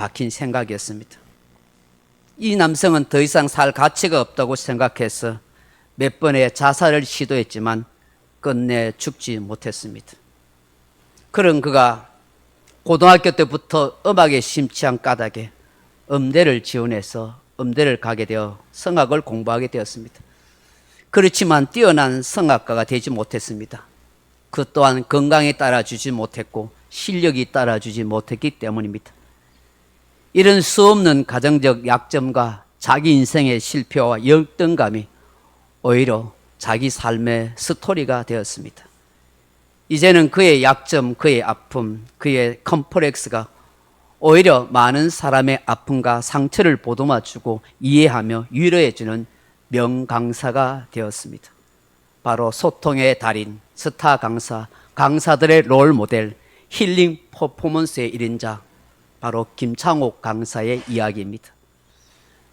박힌 생각이었습니다. 이 남성은 더 이상 살 가치가 없다고 생각해서 몇 번의 자살을 시도했지만 끝내 죽지 못했습니다. 그런 그가 고등학교 때부터 음악에 심취한 까닭에 음대를 지원해서 음대를 가게 되어 성악을 공부하게 되었습니다. 그렇지만 뛰어난 성악가가 되지 못했습니다. 그 또한 건강에 따라주지 못했고 실력이 따라주지 못했기 때문입니다. 이런 수없는 가정적 약점과 자기 인생의 실패와 역등감이 오히려 자기 삶의 스토리가 되었습니다. 이제는 그의 약점, 그의 아픔, 그의 컴플렉스가 오히려 많은 사람의 아픔과 상처를 보듬어주고 이해하며 위로해주는 명강사가 되었습니다. 바로 소통의 달인, 스타 강사, 강사들의 롤 모델, 힐링 퍼포먼스의 1인자, 바로 김창옥 강사의 이야기입니다.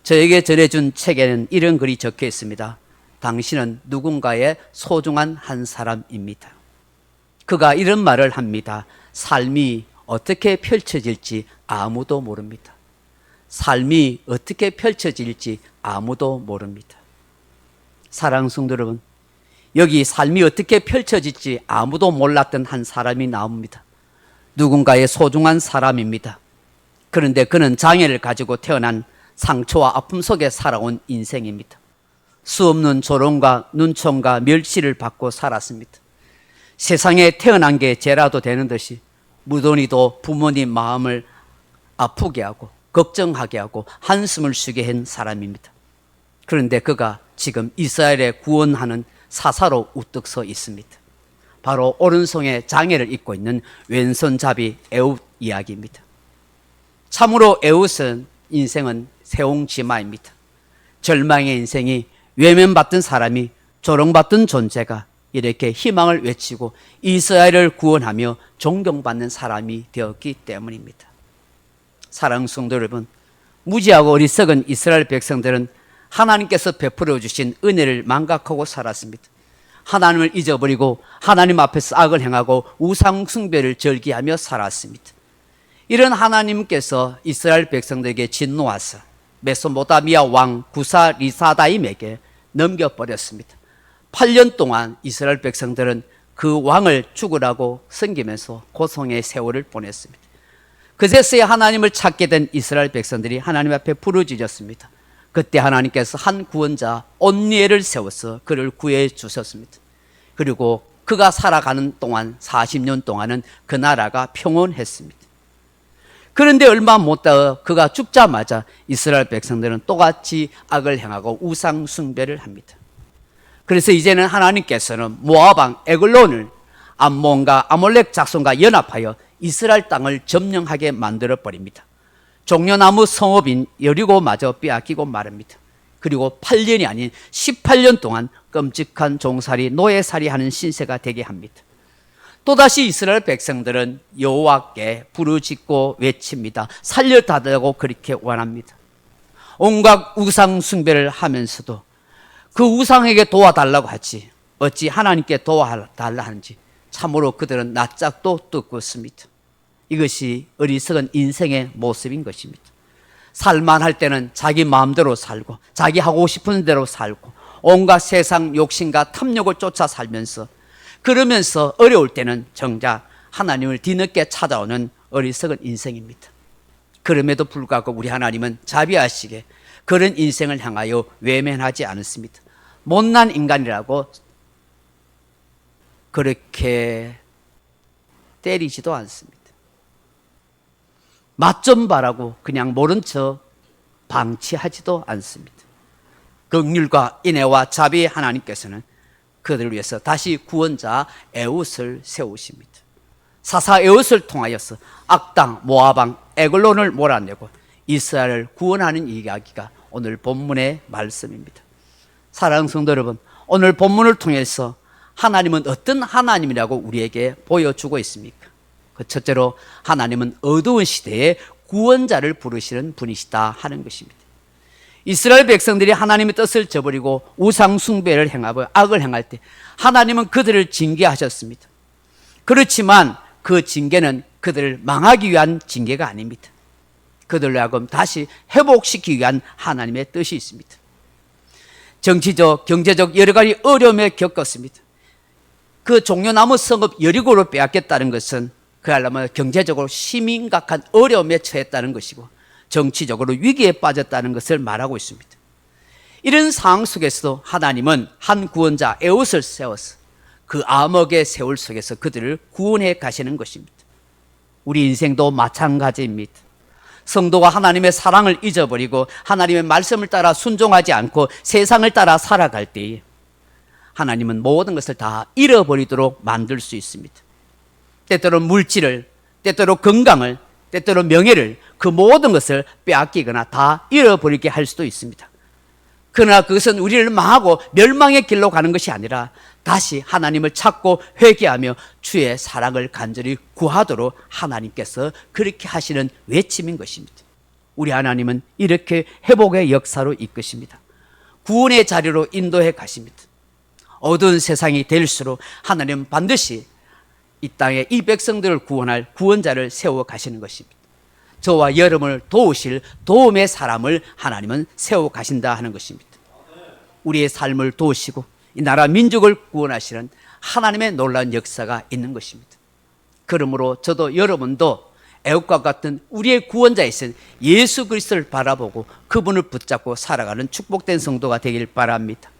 저에게 전해준 책에는 이런 글이 적혀 있습니다. 당신은 누군가의 소중한 한 사람입니다. 그가 이런 말을 합니다. 삶이 어떻게 펼쳐질지 아무도 모릅니다. 삶이 어떻게 펼쳐질지 아무도 모릅니다. 사랑하는 성도 여러분, 여기 삶이 어떻게 펼쳐질지 아무도 몰랐던 한 사람이 나옵니다. 누군가의 소중한 사람입니다. 그런데 그는 장애를 가지고 태어난 상처와 아픔 속에 살아온 인생입니다. 수없는 조롱과 눈총과 멸시를 받고 살았습니다. 세상에 태어난 게 죄라도 되는 듯이 무던히도 부모님 마음을 아프게 하고 걱정하게 하고 한숨을 쉬게 한 사람입니다. 그런데 그가 지금 이스라엘에 구원하는 사사로 우뚝 서 있습니다. 바로 오른손에 장애를 입고 있는 왼손잡이 에웃 이야기입니다. 참으로 에웃은 인생은 세옹지마입니다. 절망의 인생이 외면받던 사람이 조롱받던 존재가 이렇게 희망을 외치고 이스라엘을 구원하며 존경받는 사람이 되었기 때문입니다. 사랑하는 성도 여러분, 무지하고 어리석은 이스라엘 백성들은 하나님께서 베풀어 주신 은혜를 망각하고 살았습니다. 하나님을 잊어버리고 하나님 앞에서 악을 행하고 우상 숭배를 절기하며 살았습니다. 이런 하나님께서 이스라엘 백성들에게 진노하사 메소포타미아 왕 구사 리사다임에게 넘겨버렸습니다. 8년 동안 이스라엘 백성들은 그 왕을 죽으라고 섬기면서 고통의 세월을 보냈습니다. 그제서야 하나님을 찾게 된 이스라엘 백성들이 하나님 앞에 부르짖었습니다. 그때 하나님께서 한 구원자 온니엘을 세워서 그를 구해 주셨습니다. 그리고 그가 살아가는 동안 40년 동안은 그 나라가 평온했습니다. 그런데 얼마 못다가 그가 죽자마자 이스라엘 백성들은 똑같이 악을 행하고 우상 숭배를 합니다. 그래서 이제는 하나님께서는 모압왕 에글론을 암몬과 아몰렉 작손과 연합하여 이스라엘 땅을 점령하게 만들어 버립니다. 종려나무 성읍인 여리고마저 빼앗기고 말합니다. 그리고 8년이 아닌 18년 동안 끔찍한 종살이 노예살이 하는 신세가 되게 합니다. 또다시 이스라엘 백성들은 여호와께 부르짖고 외칩니다. 살려달라고 그렇게 원합니다. 온갖 우상 숭배를 하면서도 그 우상에게 도와달라고 하지 어찌 하나님께 도와달라 하는지 참으로 그들은 낯짝도 뜯었습니다. 이것이 어리석은 인생의 모습인 것입니다. 살만할 때는 자기 마음대로 살고 자기 하고 싶은 대로 살고 온갖 세상 욕심과 탐욕을 쫓아 살면서 그러면서 어려울 때는 정작 하나님을 뒤늦게 찾아오는 어리석은 인생입니다. 그럼에도 불구하고 우리 하나님은 자비하시게 그런 인생을 향하여 외면하지 않았습니다. 못난 인간이라고 그렇게 때리지도 않습니다. 맛 좀 봐라고 그냥 모른 척 방치하지도 않습니다. 긍휼과 인애와 자비의 하나님께서는 그들을 위해서 다시 구원자 에웃을 세우십니다. 사사 에웃을 통하여서 악당 모압왕 에글론을 몰아내고 이스라엘을 구원하는 이야기가 오늘 본문의 말씀입니다. 사랑하는 성도 여러분, 오늘 본문을 통해서 하나님은 어떤 하나님이라고 우리에게 보여주고 있습니까? 그 첫째로 하나님은 어두운 시대에 구원자를 부르시는 분이시다 하는 것입니다. 이스라엘 백성들이 하나님의 뜻을 저버리고 우상 숭배를 행하고 악을 행할 때 하나님은 그들을 징계하셨습니다. 그렇지만 그 징계는 그들을 망하기 위한 징계가 아닙니다. 그들로 하여금 다시 회복시키기 위한 하나님의 뜻이 있습니다. 정치적, 경제적 여러 가지 어려움에 겪었습니다. 그 종려나무 성읍 여리고를 빼앗겼다는 것은 그야말로 경제적으로 심각한 어려움에 처했다는 것이고 정치적으로 위기에 빠졌다는 것을 말하고 있습니다. 이런 상황 속에서도 하나님은 한 구원자 에웃을 세워서 그 암흑의 세월 속에서 그들을 구원해 가시는 것입니다. 우리 인생도 마찬가지입니다. 성도가 하나님의 사랑을 잊어버리고 하나님의 말씀을 따라 순종하지 않고 세상을 따라 살아갈 때에 하나님은 모든 것을 다 잃어버리도록 만들 수 있습니다. 때때로 물질을, 때때로 건강을, 때때로 명예를, 그 모든 것을 빼앗기거나 다 잃어버리게 할 수도 있습니다. 그러나 그것은 우리를 망하고 멸망의 길로 가는 것이 아니라 다시 하나님을 찾고 회개하며 주의 사랑을 간절히 구하도록 하나님께서 그렇게 하시는 외침인 것입니다. 우리 하나님은 이렇게 회복의 역사로 이끄십니다. 구원의 자리로 인도해 가십니다. 어두운 세상이 될수록 하나님은 반드시 이 땅에 이 백성들을 구원할 구원자를 세워 가시는 것입니다. 저와 여러분을 도우실 도움의 사람을 하나님은 세워 가신다 하는 것입니다. 우리의 삶을 도우시고 이 나라 민족을 구원하시는 하나님의 놀라운 역사가 있는 것입니다. 그러므로 저도 여러분도 애국과 같은 우리의 구원자이신 예수 그리스도를 바라보고 그분을 붙잡고 살아가는 축복된 성도가 되길 바랍니다.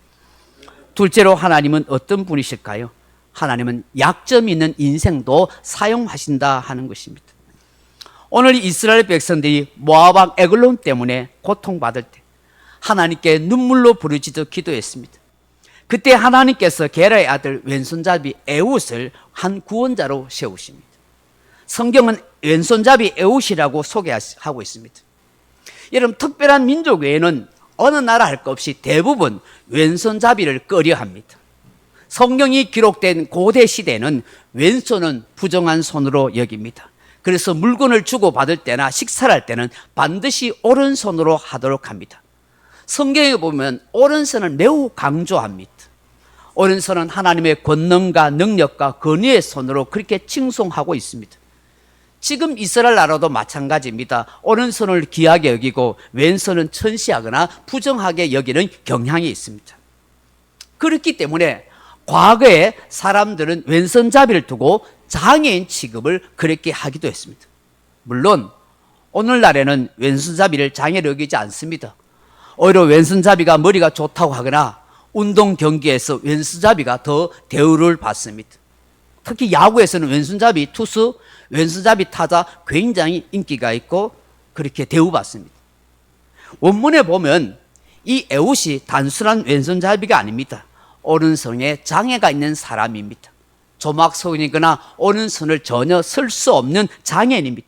둘째로 하나님은 어떤 분이실까요? 하나님은 약점이 있는 인생도 사용하신다 하는 것입니다. 오늘 이스라엘 백성들이 모압 왕 에글론 때문에 고통받을 때 하나님께 눈물로 부르짖어 기도했습니다. 그때 하나님께서 게라의 아들 왼손잡이 에웃을 한 구원자로 세우십니다. 성경은 왼손잡이 에웃이라고 소개하고 있습니다. 여러분, 특별한 민족 외에는 어느 나라 할 것 없이 대부분 왼손잡이를 꺼려합니다. 성경이 기록된 고대 시대는 왼손은 부정한 손으로 여깁니다. 그래서 물건을 주고받을 때나 식사를 할 때는 반드시 오른손으로 하도록 합니다. 성경에 보면 오른손을 매우 강조합니다. 오른손은 하나님의 권능과 능력과 권위의 손으로 그렇게 칭송하고 있습니다. 지금 이스라엘 나라도 마찬가지입니다. 오른손을 귀하게 여기고 왼손은 천시하거나 부정하게 여기는 경향이 있습니다. 그렇기 때문에 과거에 사람들은 왼손잡이를 두고 장애인 취급을 그렇게 하기도 했습니다. 물론 오늘날에는 왼손잡이를 장애로 여기지 않습니다. 오히려 왼손잡이가 머리가 좋다고 하거나 운동 경기에서 왼손잡이가 더 대우를 받습니다. 특히 야구에서는 왼손잡이 투수, 왼손잡이 타자 굉장히 인기가 있고 그렇게 대우받습니다. 원문에 보면 이 에웃이 단순한 왼손잡이가 아닙니다. 오른손에 장애가 있는 사람입니다. 조막성이거나 오른손을 전혀 쓸 수 없는 장애인입니다.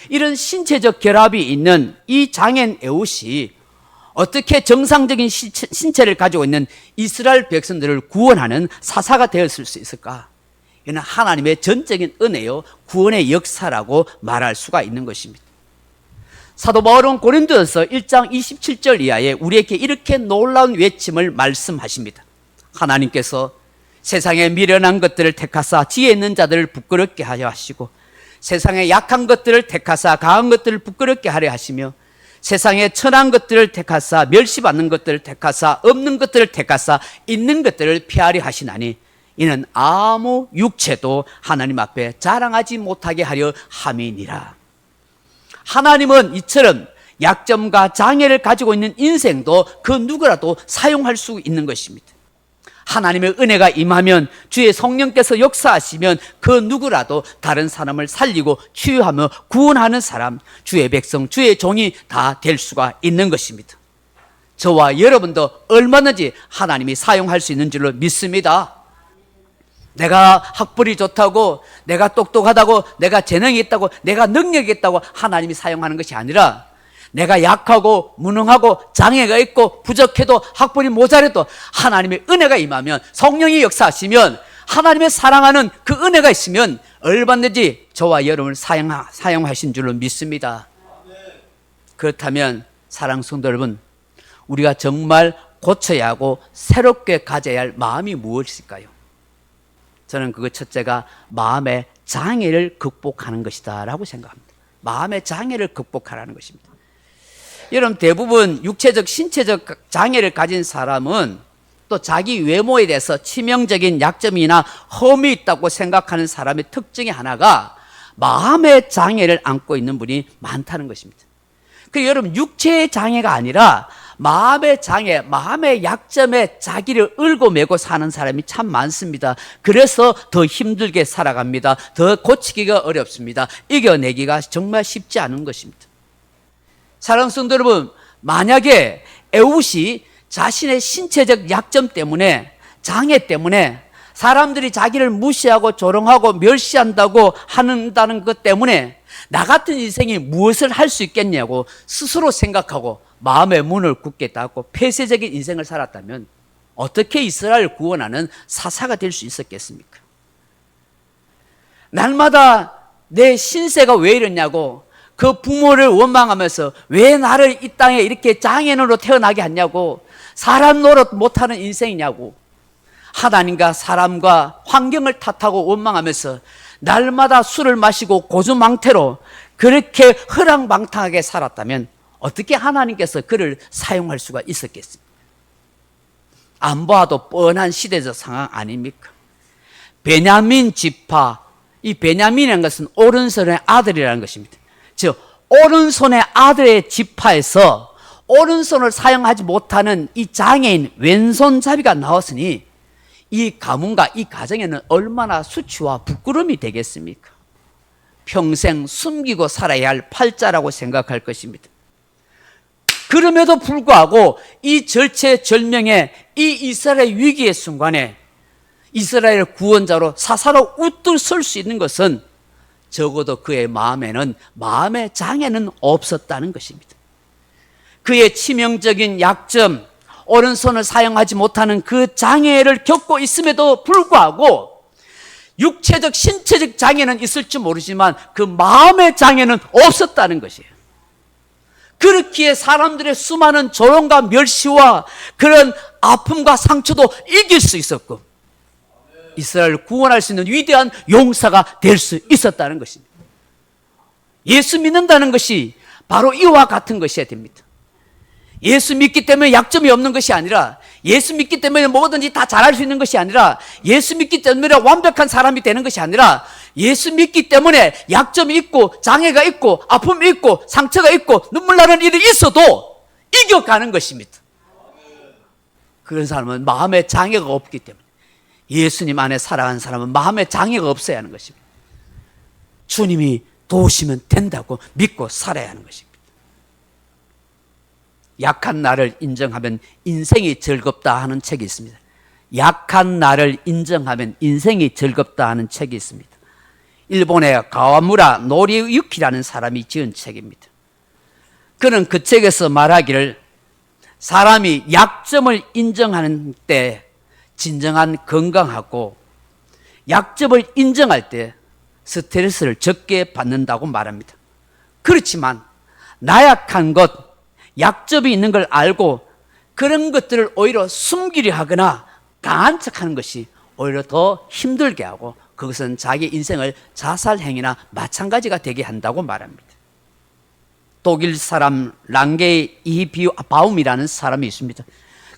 이런 신체적 결합이 있는 이 장애인 에웃이 어떻게 정상적인 신체를 가지고 있는 이스라엘 백성들을 구원하는 사사가 되었을 수 있을까? 이는 하나님의 전적인 은혜요 구원의 역사라고 말할 수가 있는 것입니다. 사도 바울은 고린도전서 1장 27절 이하에 우리에게 이렇게 놀라운 외침을 말씀하십니다. 하나님께서 세상에 미련한 것들을 택하사 지혜 있는 자들을 부끄럽게 하려 하시고 세상에 약한 것들을 택하사 강한 것들을 부끄럽게 하려 하시며 세상에 천한 것들을 택하사 멸시받는 것들을 택하사 없는 것들을 택하사 있는 것들을 피하려 하시나니 이는 아무 육체도 하나님 앞에 자랑하지 못하게 하려 함이니라. 하나님은 이처럼 약점과 장애를 가지고 있는 인생도 그 누구라도 사용할 수 있는 것입니다. 하나님의 은혜가 임하면 주의 성령께서 역사하시면 그 누구라도 다른 사람을 살리고 치유하며 구원하는 사람, 주의 백성, 주의 종이 다 될 수가 있는 것입니다. 저와 여러분도 얼마든지 하나님이 사용할 수 있는 줄로 믿습니다. 내가 학벌이 좋다고, 내가 똑똑하다고, 내가 재능이 있다고, 내가 능력이 있다고 하나님이 사용하는 것이 아니라 내가 약하고 무능하고 장애가 있고 부족해도 학벌이 모자라도 하나님의 은혜가 임하면 성령이 역사하시면 하나님의 사랑하는 그 은혜가 있으면 얼마든지 저와 여러분을 사용하신 줄로 믿습니다. 그렇다면 사랑하는 성도 여러분, 우리가 정말 고쳐야 하고 새롭게 가져야 할 마음이 무엇일까요? 저는 그 첫째가 마음의 장애를 극복하는 것이다 라고 생각합니다. 마음의 장애를 극복하라는 것입니다. 여러분, 대부분 육체적, 신체적 장애를 가진 사람은 또 자기 외모에 대해서 치명적인 약점이나 험이 있다고 생각하는 사람의 특징의 하나가 마음의 장애를 안고 있는 분이 많다는 것입니다. 그리고 여러분, 육체의 장애가 아니라 마음의 장애, 마음의 약점에 자기를 얽어매고 사는 사람이 참 많습니다. 그래서 더 힘들게 살아갑니다. 더 고치기가 어렵습니다. 이겨내기가 정말 쉽지 않은 것입니다. 사랑하는 성도 여러분, 만약에 에훗이 자신의 신체적 약점 때문에, 장애 때문에 사람들이 자기를 무시하고 조롱하고 멸시한다고 한다는 것 때문에 나 같은 인생이 무엇을 할 수 있겠냐고 스스로 생각하고 마음의 문을 굳게 닫고 폐쇄적인 인생을 살았다면 어떻게 이스라엘을 구원하는 사사가 될 수 있었겠습니까? 날마다 내 신세가 왜 이러냐고, 그 부모를 원망하면서 왜 나를 이 땅에 이렇게 장애인으로 태어나게 했냐고, 사람 노릇 못하는 인생이냐고, 하나님과 사람과 환경을 탓하고 원망하면서 날마다 술을 마시고 고주망태로 그렇게 허랑방탕하게 살았다면 어떻게 하나님께서 그를 사용할 수가 있었겠습니까? 안 봐도 뻔한 시대적 상황 아닙니까? 베냐민 지파, 이 베냐민이라는 것은 오른손의 아들이라는 것입니다. 즉 오른손의 아들의 지파에서 오른손을 사용하지 못하는 이 장애인 왼손잡이가 나왔으니 이 가문과 이 가정에는 얼마나 수치와 부끄러움이 되겠습니까? 평생 숨기고 살아야 할 팔자라고 생각할 것입니다. 그럼에도 불구하고 이 절체절명의 이 이스라엘 위기의 순간에 이스라엘 구원자로 사사로 우뚝 설 수 있는 것은 적어도 그의 마음에는 마음의 장애는 없었다는 것입니다. 그의 치명적인 약점, 오른손을 사용하지 못하는 그 장애를 겪고 있음에도 불구하고 육체적, 신체적 장애는 있을지 모르지만 그 마음의 장애는 없었다는 것이에요. 그렇기에 사람들의 수많은 조롱과 멸시와 그런 아픔과 상처도 이길 수 있었고 이스라엘을 구원할 수 있는 위대한 용사가 될 수 있었다는 것입니다. 예수 믿는다는 것이 바로 이와 같은 것이어야 됩니다. 예수 믿기 때문에 약점이 없는 것이 아니라, 예수 믿기 때문에 뭐든지 다 잘할 수 있는 것이 아니라, 예수 믿기 때문에 완벽한 사람이 되는 것이 아니라, 예수 믿기 때문에 약점이 있고 장애가 있고 아픔이 있고 상처가 있고 눈물 나는 일이 있어도 이겨가는 것입니다. 그런 사람은 마음의 장애가 없기 때문에, 예수님 안에 살아가는 사람은 마음의 장애가 없어야 하는 것입니다. 주님이 도우시면 된다고 믿고 살아야 하는 것입니다. 약한 나를 인정하면 인생이 즐겁다 하는 책이 있습니다. 약한 나를 인정하면 인생이 즐겁다 하는 책이 있습니다. 일본의 가와무라 노리유키라는 사람이 지은 책입니다. 그는 그 책에서 말하기를 사람이 약점을 인정하는 때 진정한 건강하고 약점을 인정할 때 스트레스를 적게 받는다고 말합니다. 그렇지만 나약한 것, 약점이 있는 걸 알고 그런 것들을 오히려 숨기려 하거나 강한 척하는 것이 오히려 더 힘들게 하고 그것은 자기 인생을 자살행위나 마찬가지가 되게 한다고 말합니다. 독일 사람 랑게 이바움이라는 사람이 있습니다.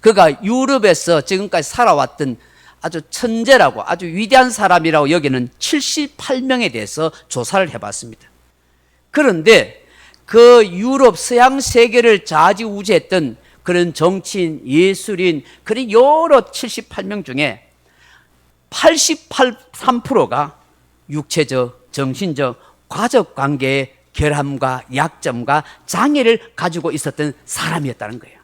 그가 유럽에서 지금까지 살아왔던 아주 천재라고 아주 위대한 사람이라고 여기는 78명에 대해서 조사를 해봤습니다. 그런데 그 유럽 서양 세계를 좌지우지했던 그런 정치인, 예술인, 그런 여러 78명 중에 83%가 육체적, 정신적, 과적 관계의 결함과 약점과 장애를 가지고 있었던 사람이었다는 거예요.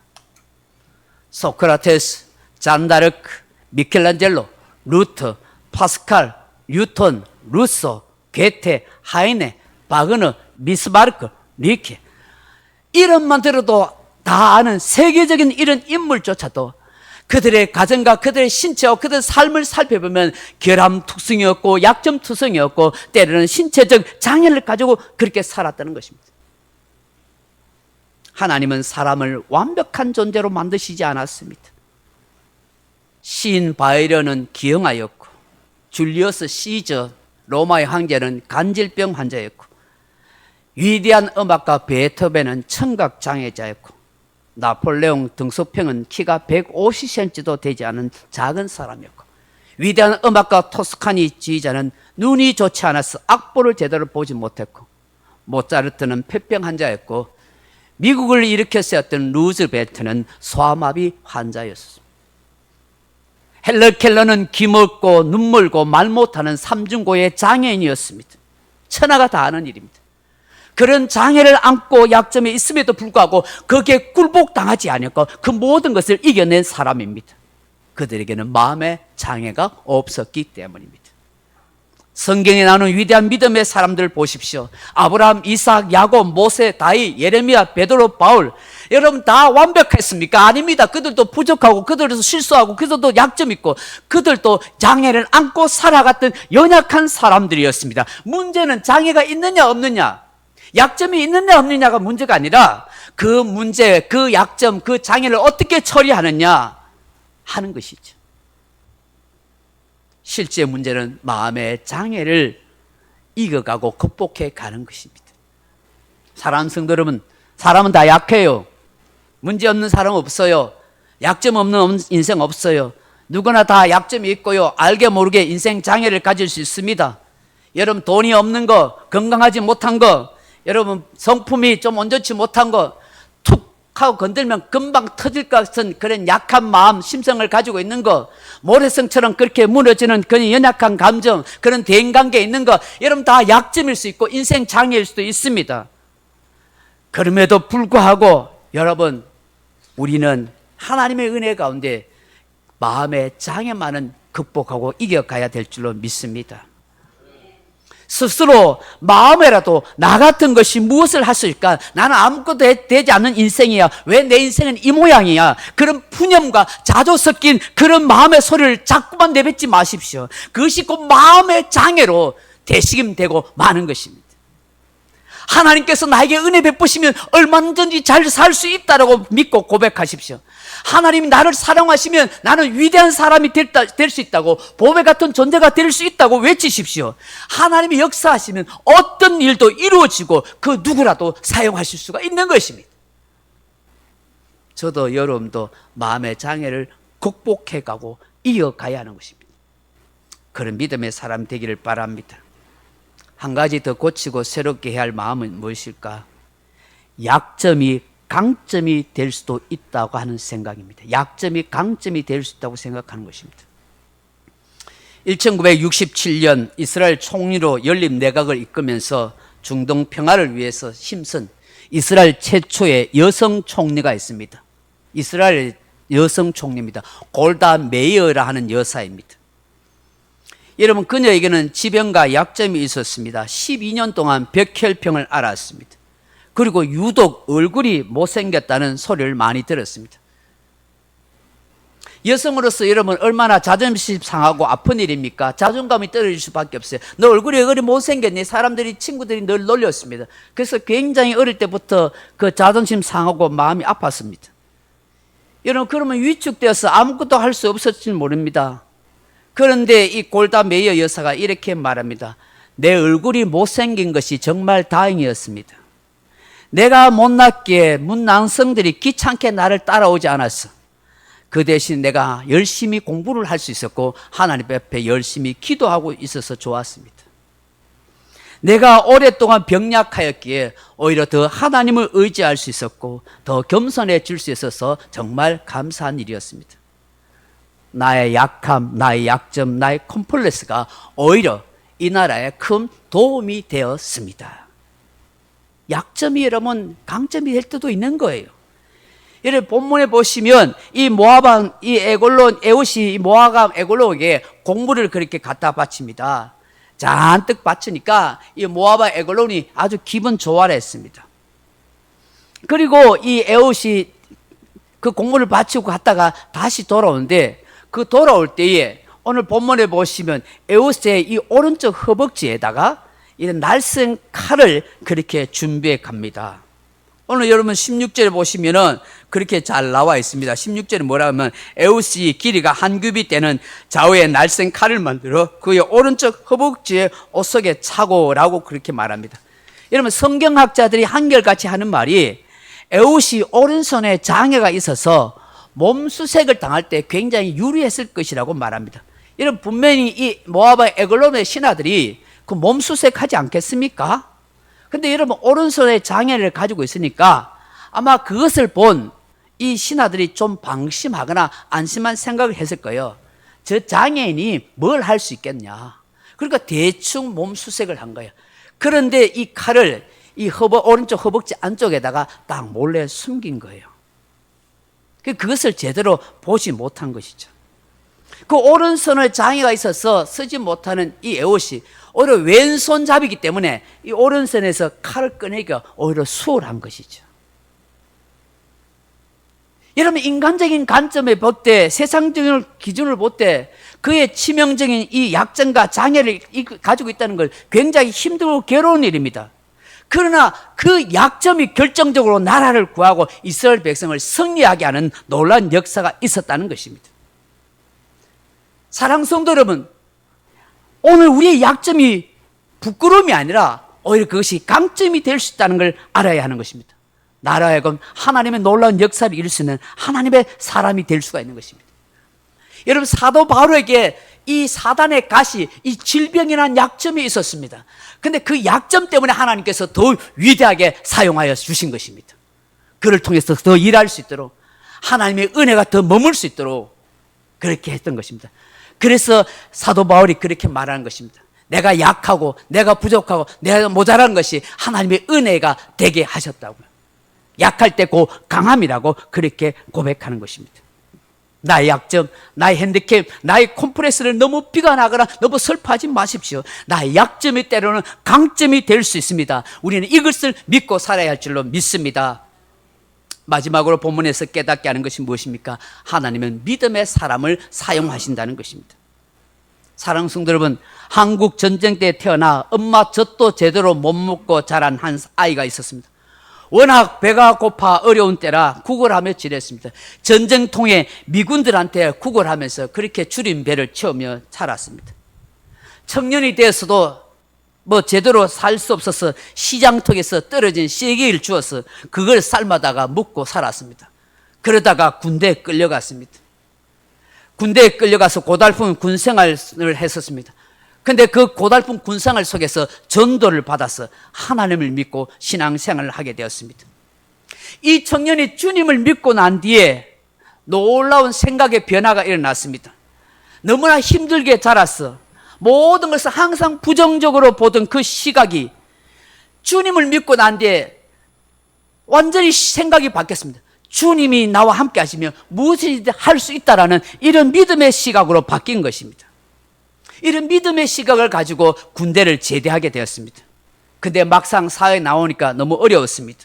소크라테스, 잔다르크, 미켈란젤로, 루터, 파스칼, 뉴턴, 루소, 게테, 하이네, 바그너, 비스마르크, 리케, 이름만 들어도 다 아는 세계적인 이런 인물조차도 그들의 가정과 그들의 신체와 그들의 삶을 살펴보면 결함 투성이었고 약점 투성이었고 때로는 신체적 장애를 가지고 그렇게 살았다는 것입니다. 하나님은 사람을 완벽한 존재로 만드시지 않았습니다. 시인 바이런은 기형아였고 줄리어스 시저 로마의 황제는 간질병 환자였고 위대한 음악가 베토벤은 청각장애자였고 나폴레옹 등소평은 키가 150cm도 되지 않은 작은 사람이었고 위대한 음악가 토스카니 지휘자는 눈이 좋지 않아서 악보를 제대로 보지 못했고 모차르트는 폐병 환자였고 미국을 일으켜 세웠던 루즈벨트는 소아마비 환자였습니다. 헬러 켈러는 귀먹고 눈멀고 말 못하는 삼중고의 장애인이었습니다. 천하가 다 아는 일입니다. 그런 장애를 안고 약점에 있음에도 불구하고 거기에 굴복당하지 않았고 그 모든 것을 이겨낸 사람입니다. 그들에게는 마음의 장애가 없었기 때문입니다. 성경에 나오는 위대한 믿음의 사람들 보십시오. 아브라함, 이삭, 야곱, 모세, 다윗, 예레미야, 베드로, 바울. 여러분 다 완벽했습니까? 아닙니다. 그들도 부족하고 그들도 실수하고 그들도 약점 있고 그들도 장애를 안고 살아갔던 연약한 사람들이었습니다. 문제는 장애가 있느냐 없느냐, 약점이 있느냐 없느냐가 문제가 아니라 그 문제, 그 약점, 그 장애를 어떻게 처리하느냐 하는 것이죠. 실제 문제는 마음의 장애를 이겨가고 극복해 가는 것입니다. 사랑하는 성도 여러분, 사람은 다 약해요. 문제 없는 사람 없어요. 약점 없는 인생 없어요. 누구나 다 약점이 있고요. 알게 모르게 인생 장애를 가질 수 있습니다. 여러분 돈이 없는 거, 건강하지 못한 거, 여러분 성품이 좀 온전치 못한 거 툭 하고 건들면 금방 터질 것 같은 그런 약한 마음, 심성을 가지고 있는 거, 모래성처럼 그렇게 무너지는 그런 연약한 감정, 그런 대인관계에 있는 거, 여러분 다 약점일 수 있고 인생 장애일 수도 있습니다. 그럼에도 불구하고 여러분 우리는 하나님의 은혜 가운데 마음의 장애만은 극복하고 이겨가야 될 줄로 믿습니다. 스스로 마음에라도 나 같은 것이 무엇을 할 수 있을까? 나는 아무것도 되지 않는 인생이야. 왜 내 인생은 이 모양이야? 그런 푸념과 자조 섞인 그런 마음의 소리를 자꾸만 내뱉지 마십시오. 그것이 곧 마음의 장애로 대식임되고 마는 것입니다. 하나님께서 나에게 은혜 베푸시면 얼마든지 잘 살 수 있다라고 믿고 고백하십시오. 하나님이 나를 사랑하시면 나는 위대한 사람이 될 수 있다고, 보배 같은 존재가 될 수 있다고 외치십시오. 하나님이 역사하시면 어떤 일도 이루어지고 그 누구라도 사용하실 수가 있는 것입니다. 저도 여러분도 마음의 장애를 극복해가고 이어가야 하는 것입니다. 그런 믿음의 사람 되기를 바랍니다. 한 가지 더 고치고 새롭게 해야 할 마음은 무엇일까? 약점이 강점이 될 수도 있다고 하는 생각입니다. 약점이 강점이 될 수 있다고 생각하는 것입니다. 1967년 이스라엘 총리로 연립 내각을 이끌면서 중동 평화를 위해서 힘쓴 이스라엘 최초의 여성 총리가 있습니다. 이스라엘 여성 총리입니다. 골다 메이어라 하는 여사입니다. 여러분 그녀에게는 지병과 약점이 있었습니다. 12년 동안 백혈병을 앓았습니다. 그리고 유독 얼굴이 못생겼다는 소리를 많이 들었습니다. 여성으로서 여러분 얼마나 자존심 상하고 아픈 일입니까? 자존감이 떨어질 수밖에 없어요. 너 얼굴이 그리 못생겼니? 사람들이, 친구들이 늘 놀렸습니다. 그래서 굉장히 어릴 때부터 그 자존심 상하고 마음이 아팠습니다. 여러분 그러면 위축되어서 아무것도 할 수 없었지는 모릅니다. 그런데 이 골다 메이어 여사가 이렇게 말합니다. 내 얼굴이 못생긴 것이 정말 다행이었습니다. 내가 못났기에 문난성들이 귀찮게 나를 따라오지 않았어. 그 대신 내가 열심히 공부를 할 수 있었고 하나님 앞에 열심히 기도하고 있어서 좋았습니다. 내가 오랫동안 병약하였기에 오히려 더 하나님을 의지할 수 있었고 더 겸손해질 수 있어서 정말 감사한 일이었습니다. 나의 약함, 나의 약점, 나의 컴플렉스가 오히려 이 나라에 큰 도움이 되었습니다. 약점이 여러분 강점이 될 때도 있는 거예요. 여러분 본문에 보시면 이 모압왕, 이 에골론, 에옷이 이 모압왕 에골론에게 곡물을 그렇게 갖다 바칩니다. 잔뜩 바치니까 이 모압왕 에골론이 아주 기분 좋아를 했습니다. 그리고 이 에옷이 그 곡물을 바치고 갔다가 다시 돌아오는데 그 돌아올 때에 오늘 본문에 보시면 에옷의 이 오른쪽 허벅지에다가 이런 날쌘 칼을 그렇게 준비해 갑니다. 오늘 여러분 16절에 보시면은 그렇게 잘 나와 있습니다. 16절에 뭐라 하면 에옷이 길이가 한 규빗 되는 좌우에 날쌘 칼을 만들어 그의 오른쪽 허벅지에 옷속에 차고라고 그렇게 말합니다. 여러분 성경학자들이 한결같이 하는 말이 에훗이 오른손에 장애가 있어서 몸수색을 당할 때 굉장히 유리했을 것이라고 말합니다. 여러분 분명히 이 모압의 에글론의 신하들이 그 몸수색하지 않겠습니까? 근데 여러분 오른손에 장애를 가지고 있으니까 아마 그것을 본 이 신하들이 좀 방심하거나 안심한 생각을 했을 거예요. 저 장애인이 뭘 할 수 있겠냐. 그러니까 대충 몸수색을 한 거예요. 그런데 이 칼을 이 오른쪽 허벅지 안쪽에다가 딱 몰래 숨긴 거예요. 그것을 제대로 보지 못한 것이죠. 그 오른손에 장애가 있어서 쓰지 못하는 이 에훗이 오히려 왼손잡이기 때문에 이 오른손에서 칼을 꺼내기가 오히려 수월한 것이죠. 여러분 인간적인 관점에 볼 때, 세상적인 기준을 볼 때 그의 치명적인 이 약점과 장애를 가지고 있다는 걸 굉장히 힘들고 괴로운 일입니다. 그러나 그 약점이 결정적으로 나라를 구하고 이스라엘 백성을 승리하게 하는 놀라운 역사가 있었다는 것입니다. 사랑하는 성도 여러분, 오늘 우리의 약점이 부끄러움이 아니라 오히려 그것이 강점이 될 수 있다는 걸 알아야 하는 것입니다. 나라에 건 하나님의 놀라운 역사를 이룰 수 있는 하나님의 사람이 될 수가 있는 것입니다. 여러분 사도 바울에게 이 사단의 가시, 이 질병이라는 약점이 있었습니다. 근데 그 약점 때문에 하나님께서 더 위대하게 사용하여 주신 것입니다. 그를 통해서 더 일할 수 있도록 하나님의 은혜가 더 머물 수 있도록 그렇게 했던 것입니다. 그래서 사도 바울이 그렇게 말하는 것입니다. 내가 약하고 내가 부족하고 내가 모자란 것이 하나님의 은혜가 되게 하셨다고요. 약할 때 그 강함이라고 그렇게 고백하는 것입니다. 나의 약점, 나의 핸디캡, 나의 콤플렉스를 너무 비관하거나 너무 슬퍼하지 마십시오. 나의 약점이 때로는 강점이 될 수 있습니다. 우리는 이것을 믿고 살아야 할 줄로 믿습니다. 마지막으로 본문에서 깨닫게 하는 것이 무엇입니까? 하나님은 믿음의 사람을 사용하신다는 것입니다. 사랑하는 성도 여러분, 한국 전쟁 때 태어나 엄마 젖도 제대로 못 먹고 자란 한 아이가 있었습니다. 워낙 배가 고파 어려운 때라 구걸하며 지냈습니다. 전쟁통에 미군들한테 구걸하면서 그렇게 줄인 배를 채우며 살았습니다. 청년이 되어서도 제대로 살 수 없어서 시장통에서 떨어진 쐐기를 주어서 그걸 삶아다가 먹고 살았습니다. 그러다가 군대에 끌려갔습니다. 군대에 끌려가서 고달픈 군생활을 했었습니다. 근데 그 고달픈 군생활 속에서 전도를 받아서 하나님을 믿고 신앙생활을 하게 되었습니다. 이 청년이 주님을 믿고 난 뒤에 놀라운 생각의 변화가 일어났습니다. 너무나 힘들게 자랐어. 모든 것을 항상 부정적으로 보던 그 시각이 주님을 믿고 난 뒤에 완전히 생각이 바뀌었습니다. 주님이 나와 함께 하시면 무엇이든 할 수 있다라는 이런 믿음의 시각으로 바뀐 것입니다. 이런 믿음의 시각을 가지고 군대를 제대하게 되었습니다. 근데 막상 사회에 나오니까 너무 어려웠습니다.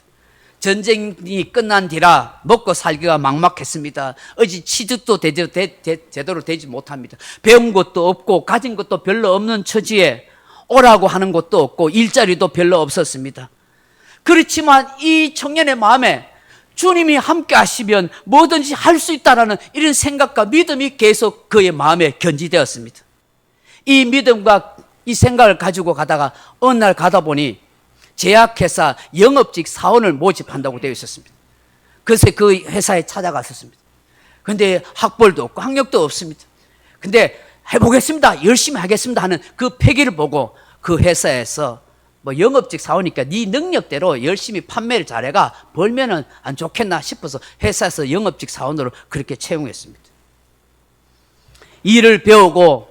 전쟁이 끝난 뒤라 먹고 살기가 막막했습니다. 어디 취직도 제대로 되지 못합니다. 배운 것도 없고 가진 것도 별로 없는 처지에 오라고 하는 것도 없고 일자리도 별로 없었습니다. 그렇지만 이 청년의 마음에 주님이 함께 하시면 뭐든지 할 수 있다라는 이런 생각과 믿음이 계속 그의 마음에 견지되었습니다. 이 믿음과 이 생각을 가지고 가다가 어느 날 가다 보니 제약회사 영업직 사원을 모집한다고 되어 있었습니다. 그래서 그 회사에 찾아갔었습니다. 근데 학벌도 없고 학력도 없습니다. 근데 해보겠습니다, 열심히 하겠습니다 하는 그 패기를 보고 그 회사에서 영업직 사원이니까 네 능력대로 열심히 판매를 잘해가 벌면은 안 좋겠나 싶어서 회사에서 영업직 사원으로 그렇게 채용했습니다. 일을 배우고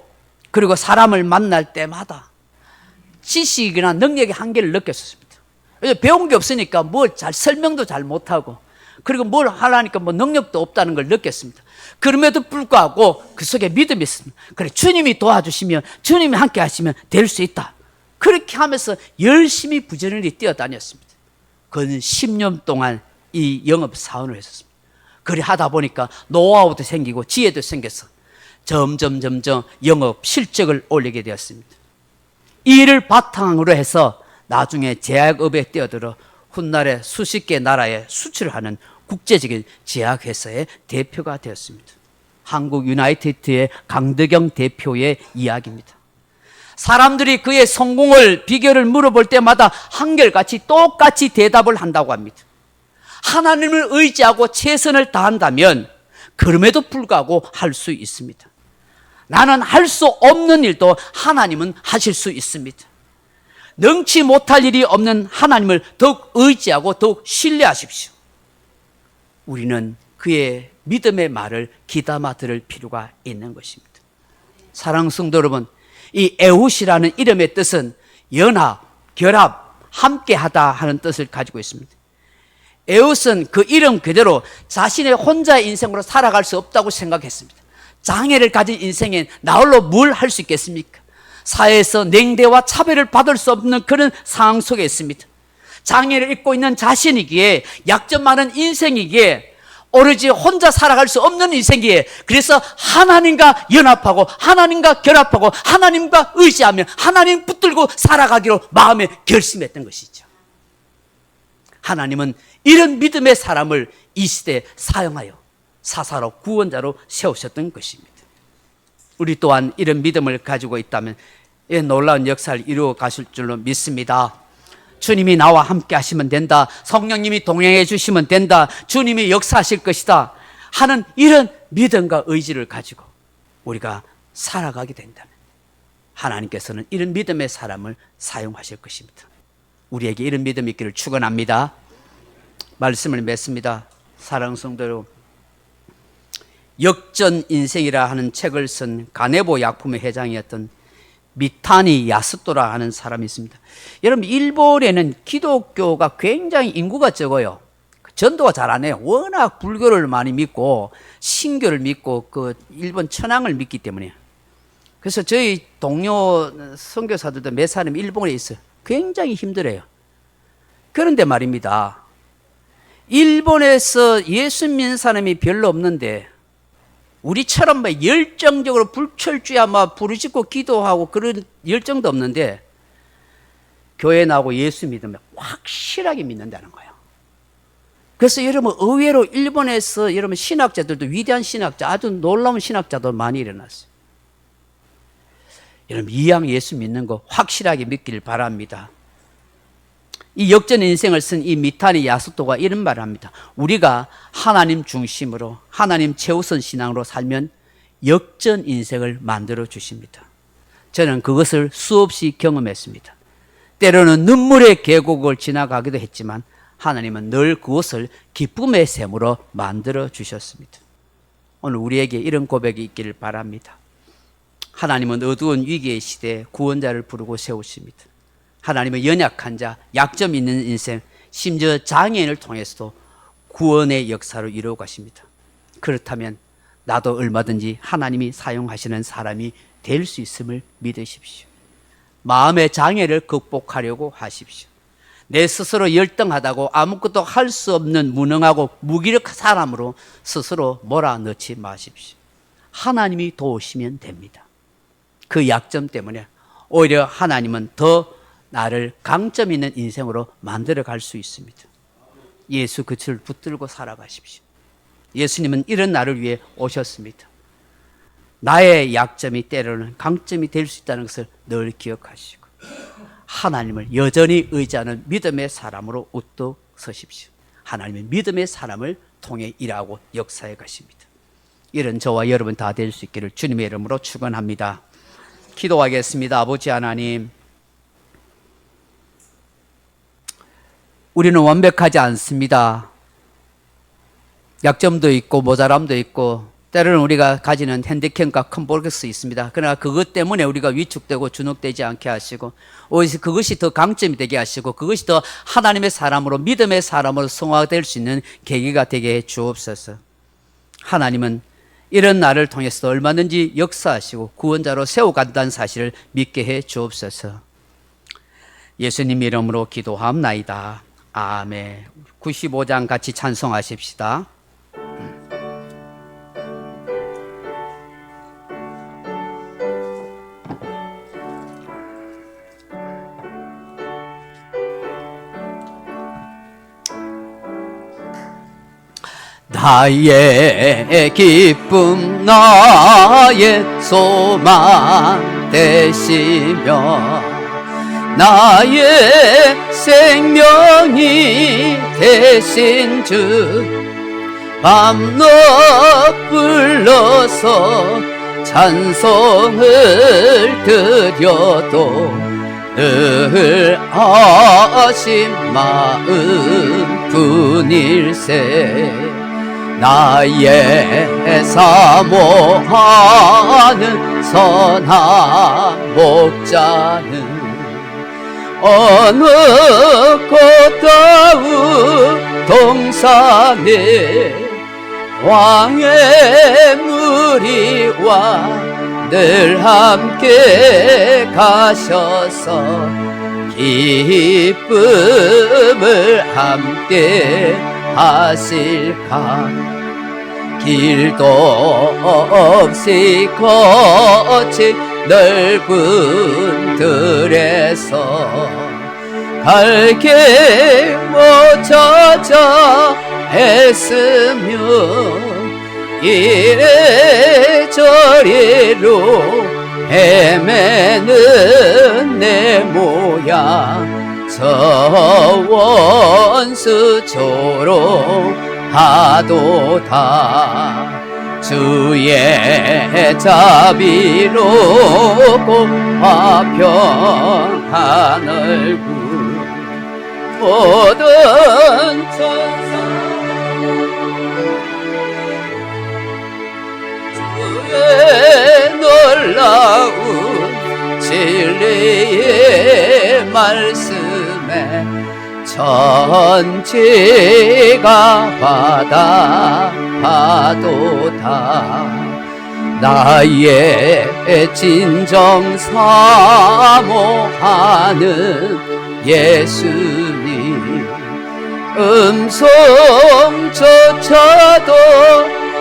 그리고 사람을 만날 때마다 지식이나 능력의 한계를 느꼈습니다. 배운 게 없으니까 뭘 잘 설명도 잘 못하고 그리고 뭘 하려니까 능력도 없다는 걸 느꼈습니다. 그럼에도 불구하고 그 속에 믿음이 있습니다. 그래, 주님이 도와주시면 주님이 함께 하시면 될 수 있다. 그렇게 하면서 열심히 부지런히 뛰어다녔습니다. 그는 10년 동안 이 영업사원을 했었습니다. 그리 하다 보니까 노하우도 생기고 지혜도 생겨서 점점 영업 실적을 올리게 되었습니다. 이 일을 바탕으로 해서 나중에 제약업에 뛰어들어 훗날에 수십 개 나라에 수출을 하는 국제적인 제약회사의 대표가 되었습니다. 한국 유나이티드의 강덕영 대표의 이야기입니다. 사람들이 그의 성공을 비결을 물어볼 때마다 한결같이 똑같이 대답을 한다고 합니다. 하나님을 의지하고 최선을 다한다면 그럼에도 불구하고 할 수 있습니다. 나는 할 수 없는 일도 하나님은 하실 수 있습니다. 능치 못할 일이 없는 하나님을 더욱 의지하고 더욱 신뢰하십시오. 우리는 그의 믿음의 말을 귀담아 들을 필요가 있는 것입니다. 사랑하는 성도 여러분, 이 에훗이라는 이름의 뜻은 연합, 결합, 함께하다 하는 뜻을 가지고 있습니다. 에훗은 그 이름 그대로 자신의 혼자의 인생으로 살아갈 수 없다고 생각했습니다. 장애를 가진 인생엔 나 홀로 뭘 할 수 있겠습니까? 사회에서 냉대와 차별을 받을 수 없는 그런 상황 속에 있습니다. 장애를 입고 있는 자신이기에, 약점 많은 인생이기에, 오로지 혼자 살아갈 수 없는 인생이기에, 그래서 하나님과 연합하고 하나님과 결합하고 하나님과 의지하며 하나님 붙들고 살아가기로 마음에 결심했던 것이죠. 하나님은 이런 믿음의 사람을 이 시대에 사용하여 사사로 구원자로 세우셨던 것입니다. 우리 또한 이런 믿음을 가지고 있다면 놀라운 역사를 이루어 가실 줄로 믿습니다. 주님이 나와 함께 하시면 된다, 성령님이 동행해 주시면 된다, 주님이 역사하실 것이다 하는 이런 믿음과 의지를 가지고 우리가 살아가게 된다면 하나님께서는 이런 믿음의 사람을 사용하실 것입니다. 우리에게 이런 믿음이 있기를 축원합니다. 말씀을 맺습니다. 사랑하는 성도 여러분, 역전 인생이라 하는 책을 쓴 가네보 약품의 회장이었던 미타니 야스토라 하는 사람이 있습니다. 여러분, 일본에는 기독교가 굉장히 인구가 적어요. 전도가 잘 안 해요. 워낙 불교를 많이 믿고 신교를 믿고 그 일본 천황을 믿기 때문에. 그래서 저희 동료 선교사들도 몇 사람이 일본에 있어요. 굉장히 힘들어요. 그런데 말입니다, 일본에서 예수 믿는 사람이 별로 없는데 우리처럼 열정적으로 불철주야 부르짖고 기도하고 그런 열정도 없는데 교회 나오고 예수 믿으면 확실하게 믿는다는 거예요. 그래서 여러분, 의외로 일본에서 여러분 신학자들도, 위대한 신학자, 아주 놀라운 신학자도 많이 일어났어요. 여러분, 이왕 예수 믿는 거 확실하게 믿기를 바랍니다. 이 역전 인생을 쓴 이 미타니 야스토가 이런 말을 합니다. 우리가 하나님 중심으로, 하나님 최우선 신앙으로 살면 역전 인생을 만들어 주십니다. 저는 그것을 수없이 경험했습니다. 때로는 눈물의 계곡을 지나가기도 했지만 하나님은 늘 그것을 기쁨의 샘으로 만들어 주셨습니다. 오늘 우리에게 이런 고백이 있기를 바랍니다. 하나님은 어두운 위기의 시대에 구원자를 부르고 세우십니다. 하나님은 연약한 자, 약점 있는 인생, 심지어 장애인을 통해서도 구원의 역사를 이루어 가십니다. 그렇다면 나도 얼마든지 하나님이 사용하시는 사람이 될 수 있음을 믿으십시오. 마음의 장애를 극복하려고 하십시오. 내 스스로 열등하다고 아무것도 할 수 없는 무능하고 무기력한 사람으로 스스로 몰아넣지 마십시오. 하나님이 도우시면 됩니다. 그 약점 때문에 오히려 하나님은 더 나를 강점 있는 인생으로 만들어 갈 수 있습니다. 예수 그치를 붙들고 살아가십시오. 예수님은 이런 나를 위해 오셨습니다. 나의 약점이 때로는 강점이 될 수 있다는 것을 늘 기억하시고 하나님을 여전히 의지하는 믿음의 사람으로 우뚝 서십시오. 하나님의 믿음의 사람을 통해 일하고 역사해 가십니다. 이런 저와 여러분 다 될 수 있기를 주님의 이름으로 축원합니다. 기도하겠습니다. 아버지 하나님, 우리는 완벽하지 않습니다. 약점도 있고 모자람도 있고 때로는 우리가 가지는 핸디캡과 컴플렉스 있습니다. 그러나 그것 때문에 우리가 위축되고 주눅되지 않게 하시고 오히려 그것이 더 강점이 되게 하시고 그것이 더 하나님의 사람으로, 믿음의 사람으로 성화될 수 있는 계기가 되게 해 주옵소서. 하나님은 이런 나를 통해서 얼마든지 역사하시고 구원자로 세워간다는 사실을 믿게 해 주옵소서. 예수님 이름으로 기도하옵나이다. 아멘. 95장 같이 찬송하십시다. 나의 기쁨, 나의 소망, 되시며 나의 생명이 되신 주 밤낮 불러서 찬송을 드려도 늘 아심 마음 뿐일세 나의 사모하는 선한 목자는 어느 꽃다운 동산에 왕의 무리와 늘 함께 가셔서 기쁨을 함께 하실까 길도 없이 거친 넓은 들에서 갈 길 못 찾아 애쓰며 이래저래로 헤매는 내 모양 저 원수처럼 하도다 주의 자비롭고 화평한 얼굴 모든 천사 주의 놀라운 진리의 말씀에 천지가 받아가도다 나의 진정 사모하는 예수님 음성조차도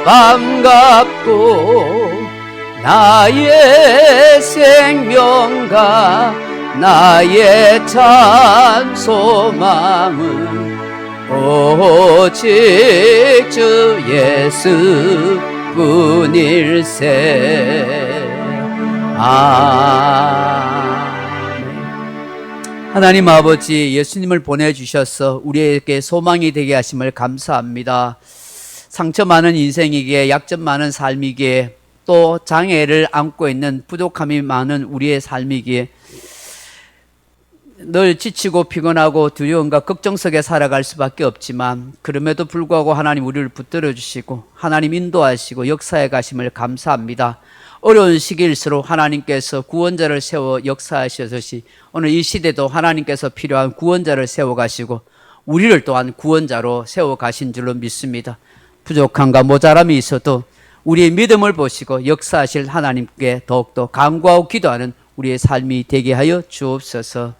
반갑고 나의 생명과 나의 참 소망은 오직 주 예수 뿐일세 하나님 아버지 예수님을 보내주셔서 우리에게 소망이 되게 하심을 감사합니다. 상처 많은 인생이기에 약점 많은 삶이기에 또 장애를 안고 있는 부족함이 많은 우리의 삶이기에 늘 지치고 피곤하고 두려움과 걱정 속에 살아갈 수밖에 없지만 그럼에도 불구하고 하나님 우리를 붙들어 주시고 하나님 인도하시고 역사해 가심을 감사합니다. 어려운 시기일수록 하나님께서 구원자를 세워 역사하셨듯이 오늘 이 시대도 하나님께서 필요한 구원자를 세워 가시고 우리를 또한 구원자로 세워 가신 줄로 믿습니다. 부족함과 모자람이 있어도 우리의 믿음을 보시고 역사하실 하나님께 더욱더 간구하고 기도하는 우리의 삶이 되게 하여 주옵소서.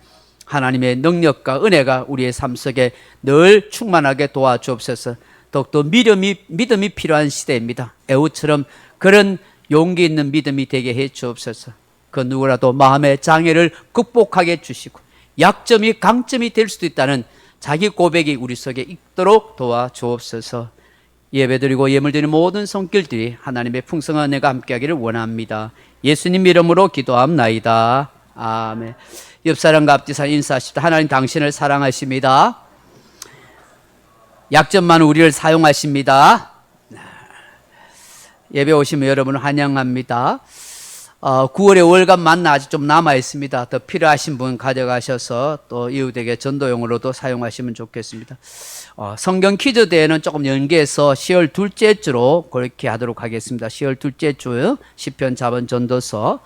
하나님의 능력과 은혜가 우리의 삶 속에 늘 충만하게 도와주옵소서. 더욱더 믿음이 필요한 시대입니다. 에후처럼 그런 용기 있는 믿음이 되게 해 주옵소서. 그 누구라도 마음의 장애를 극복하게 해주시고 약점이 강점이 될 수도 있다는 자기 고백이 우리 속에 있도록 도와주옵소서. 예배드리고 예물드리는 모든 손길들이 하나님의 풍성한 은혜가 함께하기를 원합니다. 예수님 이름으로 기도합나이다. 아멘. 옆사람과 앞뒤사 인사하십시다. 하나님 당신을 사랑하십니다. 약점 많은 우리를 사용하십니다. 예배 오시면 여러분을 환영합니다. 9월에 월간 만나 아직 좀 남아 있습니다. 더 필요하신 분 가져가셔서 또 이웃에게 전도용으로도 사용하시면 좋겠습니다. 성경 퀴즈 대회는 조금 연기해서 10월 둘째 주로 그렇게 하도록 하겠습니다. 10월 둘째 주 시편 자본 전도서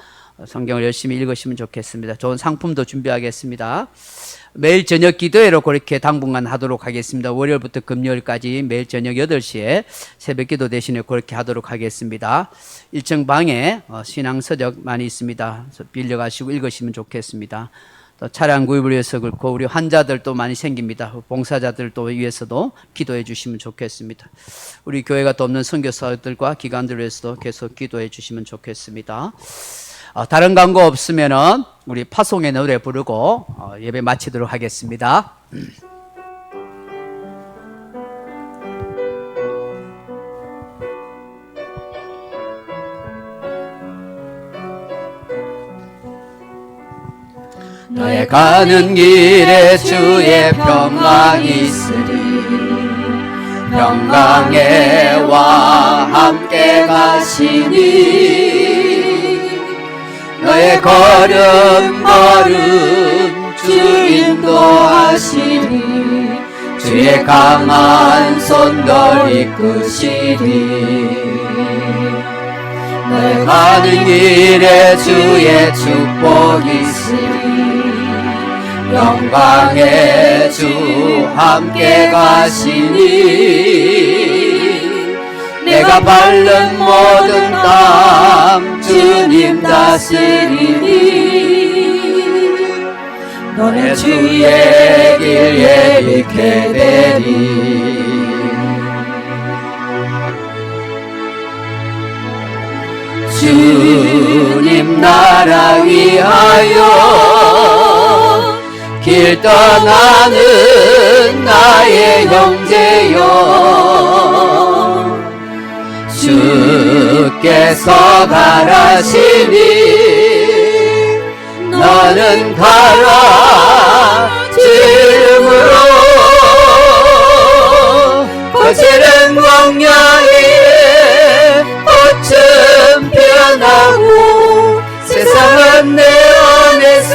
성경을 열심히 읽으시면 좋겠습니다. 좋은 상품도 준비하겠습니다. 매일 저녁 기도회로 그렇게 당분간 하도록 하겠습니다. 월요일부터 금요일까지 매일 저녁 8시에 새벽 기도 대신에 그렇게 하도록 하겠습니다. 1층 방에 신앙서적 많이 있습니다. 빌려가시고 읽으시면 좋겠습니다. 또 차량 구입을 위해서 그렇고 우리 환자들도 많이 생깁니다. 봉사자들도 위해서도 기도해 주시면 좋겠습니다. 우리 교회가 돕는 선교사들과 기관들 위해서도 계속 기도해 주시면 좋겠습니다. 다른 광고 없으면은 우리 파송의 노래 부르고 예배 마치도록 하겠습니다. 가는 길에 주의 평강이 있으리. 평강의 왕 함께 가시니 너의 걸음 주 인도하시니 주의 강한 손도 이끄시리. 너의 가는 길에 주의 축복이 있으리. 영광의 주 함께 가시니 내가 밟는 모든 땅 주님 다스리니 너의 주의 길에 있게 되리. 주님 나라 위하여 길 떠나는 나의 형제여, 주께서 가라시니 너는 가라. 지름으로 거칠은 광야에 꽃은 피어나고 세상은 내 안에서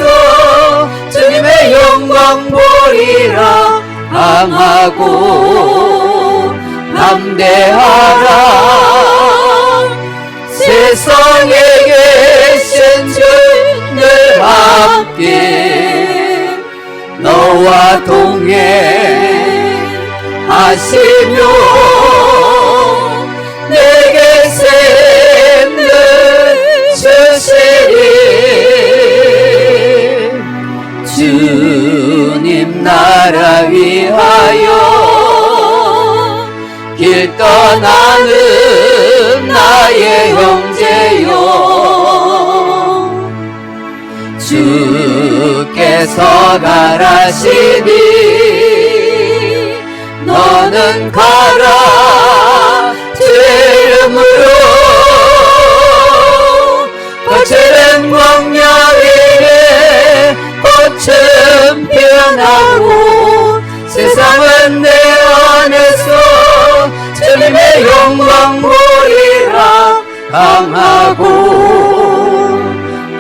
주님의 영광 보리라. 강하고 담대하라. 세상에 계신 주 늘 함께 너와 동행하시며 내게 샘을 주시리. 주님 나라 위하여 길 떠나는 나의 형제여, 주께서 가라시니 너는 가라. 주 이름으로 거칠은 광야 위에 꽃은 피어나고 세상은 내 안에서 주님의 영광 보리라. 강하고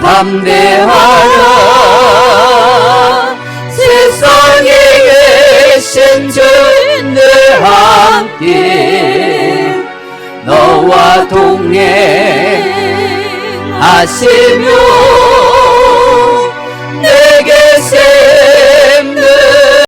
담대하라. 세상에 계신 주 늘 함께 너와 동행하시며